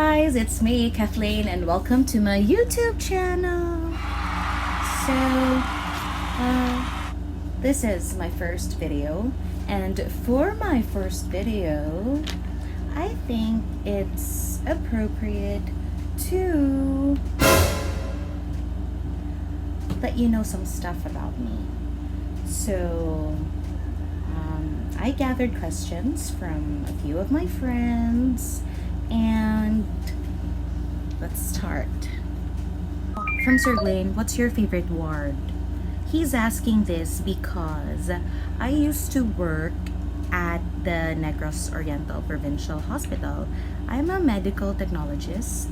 guys, it's me, Kathleen, and welcome to my YouTube channel. So, this is my first video, and for my first video, I think it's appropriate to let you know some stuff about me. So, I gathered questions from a few of my friends, and let's start. From Sir Lane, what's your favorite ward? He's asking this because I used to work at the Negros Oriental Provincial Hospital. I'm a medical technologist,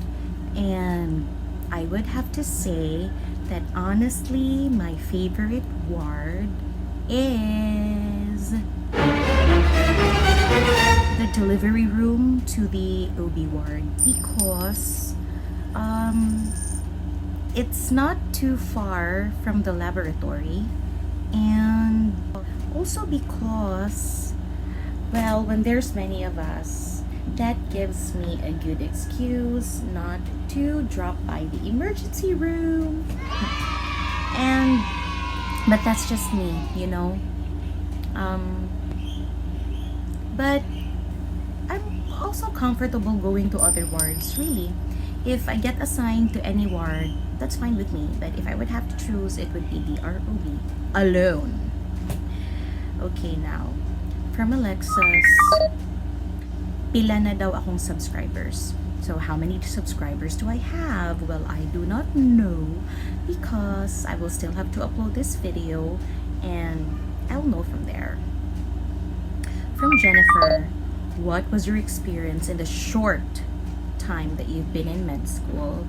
and I would have to say that honestly, my favorite ward is the delivery room to the OB ward, because it's not too far from the laboratory, and also because, well, when there's many of us, that gives me a good excuse not to drop by the emergency room. But that's just me, you know. But I'm also comfortable going to other wards, really. If I get assigned to any ward, that's fine with me. But if I would have to choose, it would be the ROB alone. Okay, now, from Alexis, pila na daw akong subscribers. So how many subscribers do I have? Well, I do not know, because I will still have to upload this video and I'll know from there. From Jennifer, what was your experience in the short time that you've been in med school?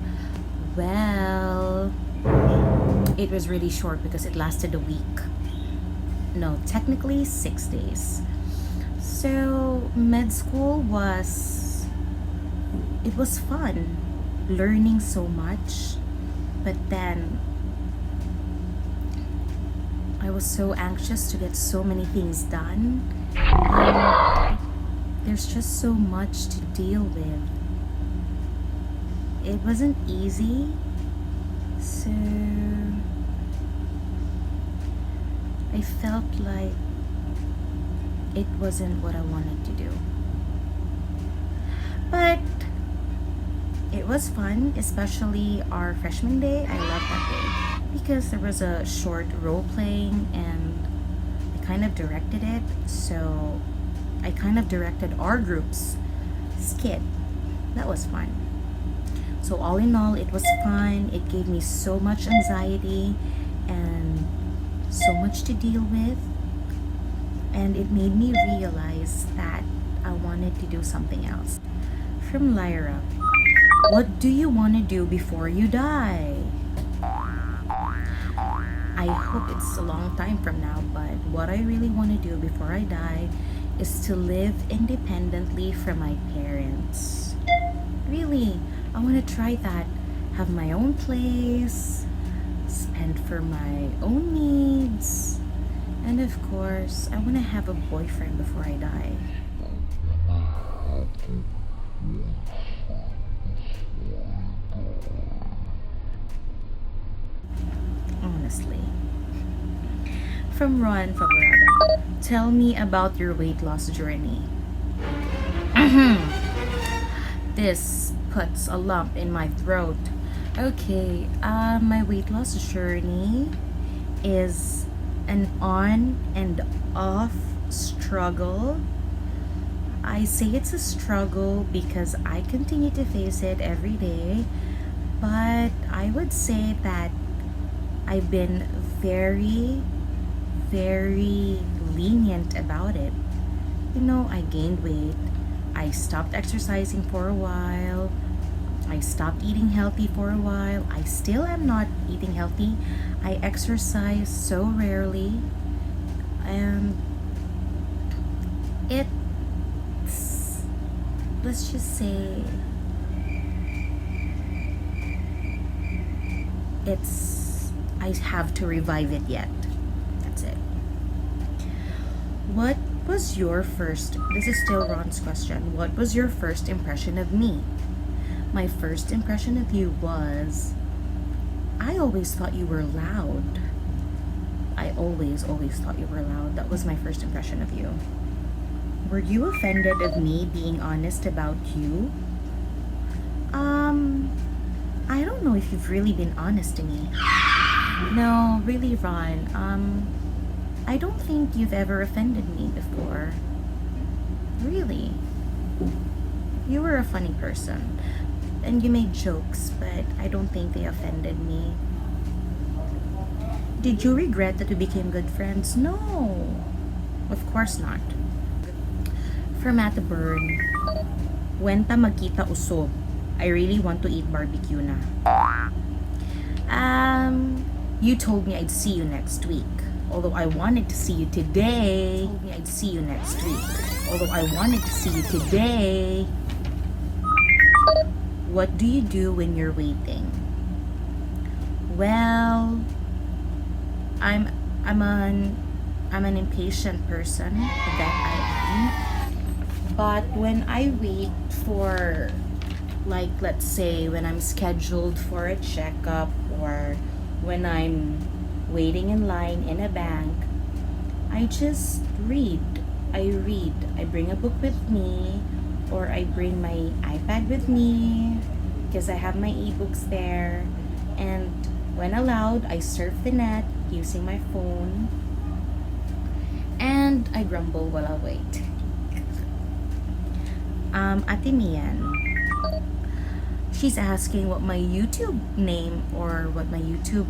Well, it was really short because it lasted a week. No, technically 6 days. So med school was fun, learning so much, but then I was so anxious to get so many things done. There's just so much to deal with. It wasn't easy, so I felt like it wasn't what I wanted to do. But it was fun, especially our freshman day. I loved that day because there was a short role playing and I kind of directed it. So I kind of directed our group's skit. That was fun. So all in all, it was fun. It gave me so much anxiety and so much to deal with. And it made me realize that I wanted to do something else. From Lyra, what do you want to do before you die? I hope it's a long time from now, but what I really want to do before I die is to live independently from my parents. Really, I want to try that. Have my own place, spend for my own needs, and of course, I want to have a boyfriend before I die. Honestly. From Ron Favorado, tell me about your weight loss journey. This puts a lump in my throat. Okay, my weight loss journey is an on and off struggle. I say it's a struggle because I continue to face it every day, but I would say that I've been very, very lenient about it. You know, I gained weight. I stopped exercising for a while. I stopped eating healthy for a while. I still am not eating healthy. I exercise so rarely. And it's, let's just say, I have to revive it yet. That's it. What was your first, this is still Ron's question, what was your first impression of me? My first impression of you was, I always thought you were loud. I always thought you were loud. That was my first impression of you. Were you offended of me being honest about you? I don't know if you've really been honest to me. No, really, Ron. I don't think you've ever offended me before. Really. You were a funny person. And you made jokes, but I don't think they offended me. Did you regret that we became good friends? No. Of course not. From Ataburn, when ta magkita usob, I really want to eat barbecue na. You told me I'd see you next week. Although I wanted to see you today. You told me I'd see you next week. Although I wanted to see you today. What do you do when you're waiting? Well, I'm an impatient person, that I am. But when I wait for, like, let's say when I'm scheduled for a checkup, or when I'm waiting in line in a bank, I just read. I bring a book with me, or I bring my iPad with me because I have my ebooks there. And when allowed, I surf the net using my phone. And I grumble while I wait. Ate Mian, she's asking what my YouTube name, or what my YouTube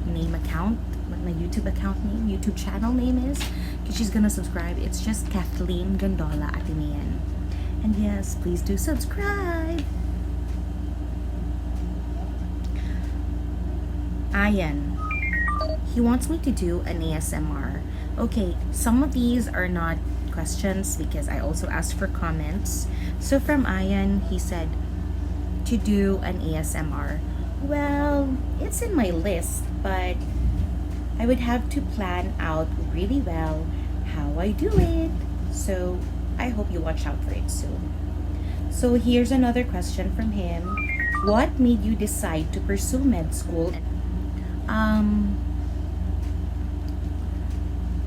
channel name is, because she's gonna subscribe. It's just Kathleen Gondola Ate Mian. And yes, please do subscribe. Ayan, he wants me to do an ASMR. Okay, some of these are not questions because I also asked for comments. So from Ayan, he said to do an ASMR. Well, it's in my list, but I would have to plan out really well how I do it. So I hope you watch out for it soon. So here's another question from him. What made you decide to pursue med school?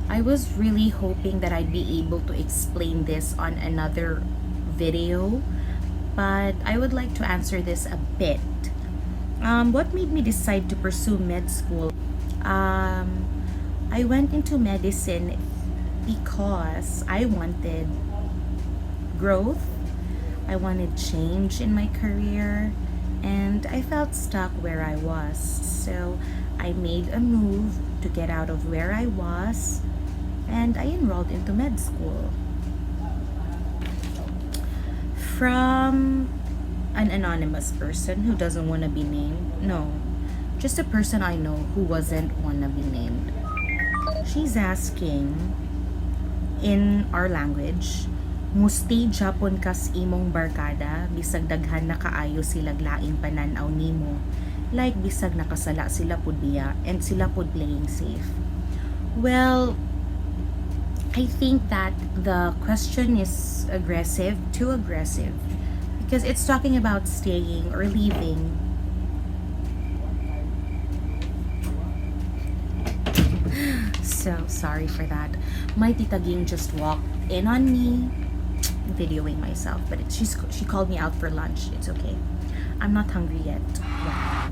I was really hoping that I'd be able to explain this on another video, but I would like to answer this a bit. What made me decide to pursue med school? I went into medicine because I wanted growth, I wanted change in my career, and I felt stuck where I was. So I made a move to get out of where I was, and I enrolled into med school. From an anonymous person who doesn't want to be named. No, just a person I know who wasn't want to be named. She's asking, in our language, musti Japon kas imong barkada, bisag daghan na kaayo sila laing pananaw nimo. Like bisag nakasala sila pud biya, and sila pud playing safe. Well, I think that the question is aggressive, too aggressive, because it's talking about staying or leaving. So sorry for that. My tita Ging just walked in on me, videoing myself, but she called me out for lunch. It's okay. I'm not hungry yet. Yeah.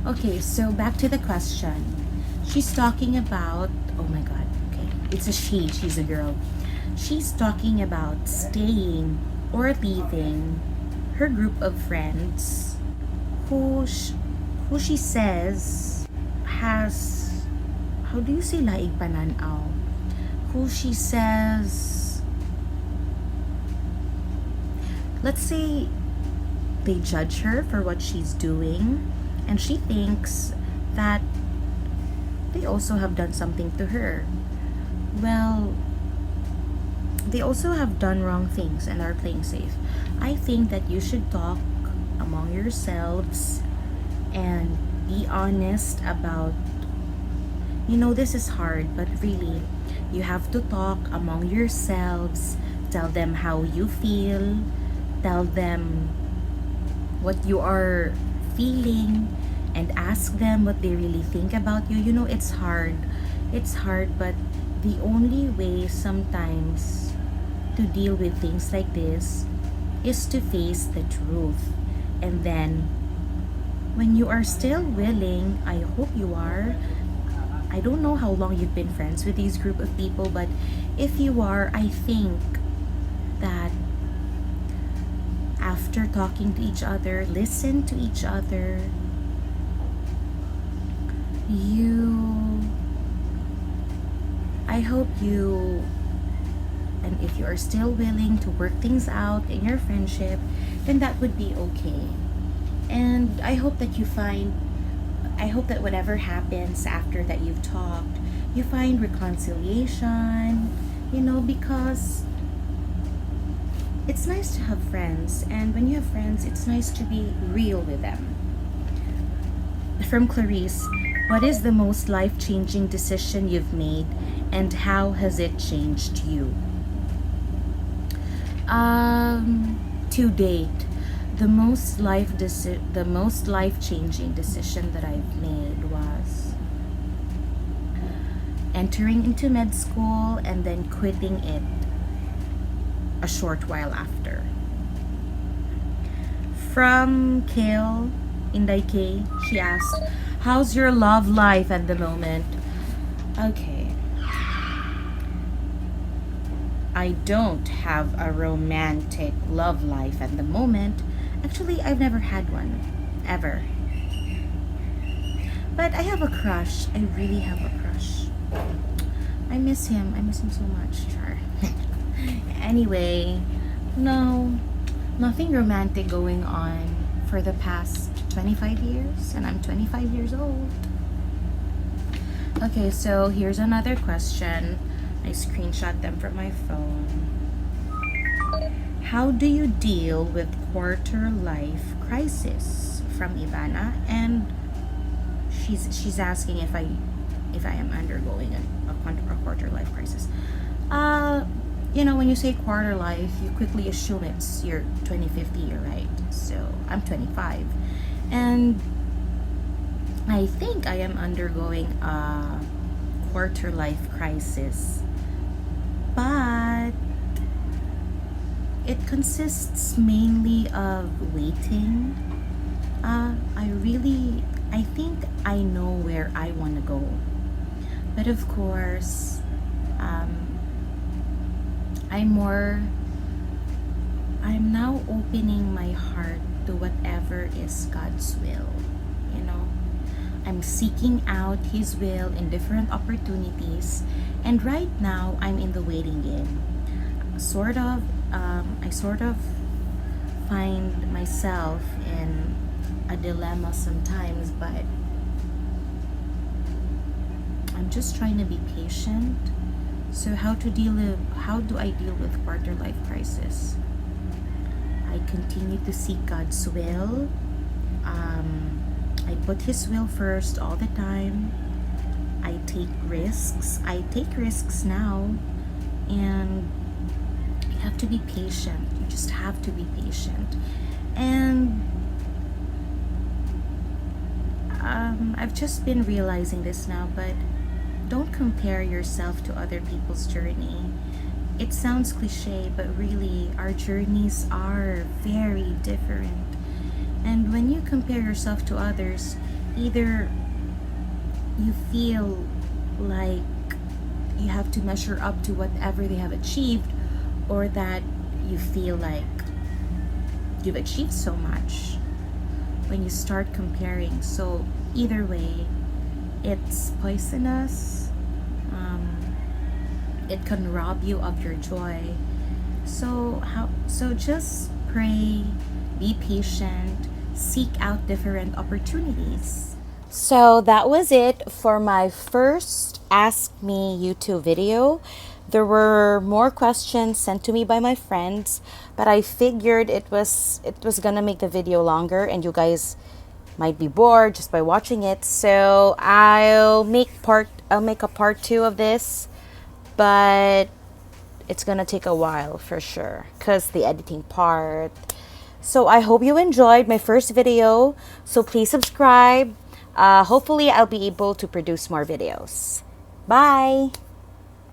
Okay, so back to the question. She's talking about, oh my god, okay, it's a she's a girl. She's talking about staying or leaving her group of friends who she says has, how do you say laig pananaw? Who she says, let's say they judge her for what she's doing, and she thinks that they also have done something to her. Well, they also have done wrong things and are playing safe. I think that you should talk among yourselves and be honest about, this is hard, but really, you have to talk among yourselves. Tell them how you feel. Tell them what you are feeling and ask them what they really think about you. You know, it's hard. It's hard, but the only way sometimes to deal with things like this is to face the truth. And then, when you are still willing, I hope you are. I don't know how long you've been friends with these group of people, but if you are, I think that after talking to each other, listen to each other, you I hope you, and if you are still willing to work things out in your friendship, then that would be okay. And I hope that whatever happens after that you've talked, you find reconciliation, because it's nice to have friends. And when you have friends, it's nice to be real with them. From Clarice, what is the most life changing decision you've made, and how has it changed you? To date, the most life changing decision that I've made was entering into med school and then quitting it a short while after. From Kale Inday K, she asked, "How's your love life at the moment?" Okay, I don't have a romantic love life at the moment. Actually, I've never had one, ever. But I have a crush. I really have a crush. I miss him. I miss him so much. Char. Anyway, no, nothing romantic going on for the past 25 years, and I'm 25 years old. Okay, so here's another question. I screenshot them from my phone. How do you deal with quarter life crisis? From Ivana, and she's asking if I am undergoing a quarter life crisis. When you say quarter life, you quickly assume it's your 25th year, right? So I'm 25, and I think I am undergoing a quarter life crisis, but it consists mainly of waiting. I think I know where I want to go, but of course, I'm now opening my heart to whatever is God's will. I'm seeking out His will in different opportunities, and right now I'm in the waiting game. I sort of find myself in a dilemma sometimes, but I'm just trying to be patient. So how do I deal with quarter life crisis? I continue to seek God's will. I put His will first all the time. I take risks. I take risks now, and you have to be patient. You just have to be patient. And I've just been realizing this now, but don't compare yourself to other people's journey. It sounds cliche, but really, our journeys are very different. And when you compare yourself to others, either you feel like you have to measure up to whatever they have achieved, or that you feel like you've achieved so much when you start comparing. So either way, it's poisonous. It can rob you of your joy. So just pray, be patient, seek out different opportunities. So that was it for my first Ask Me YouTube video. There were more questions sent to me by my friends, but I figured it was gonna make the video longer, and you guys might be bored just by watching it. So I'll make a part 2 of this, but it's gonna take a while for sure, because the editing part, So I hope you enjoyed my first video. So please subscribe. Hopefully I'll be able to produce more videos. Bye!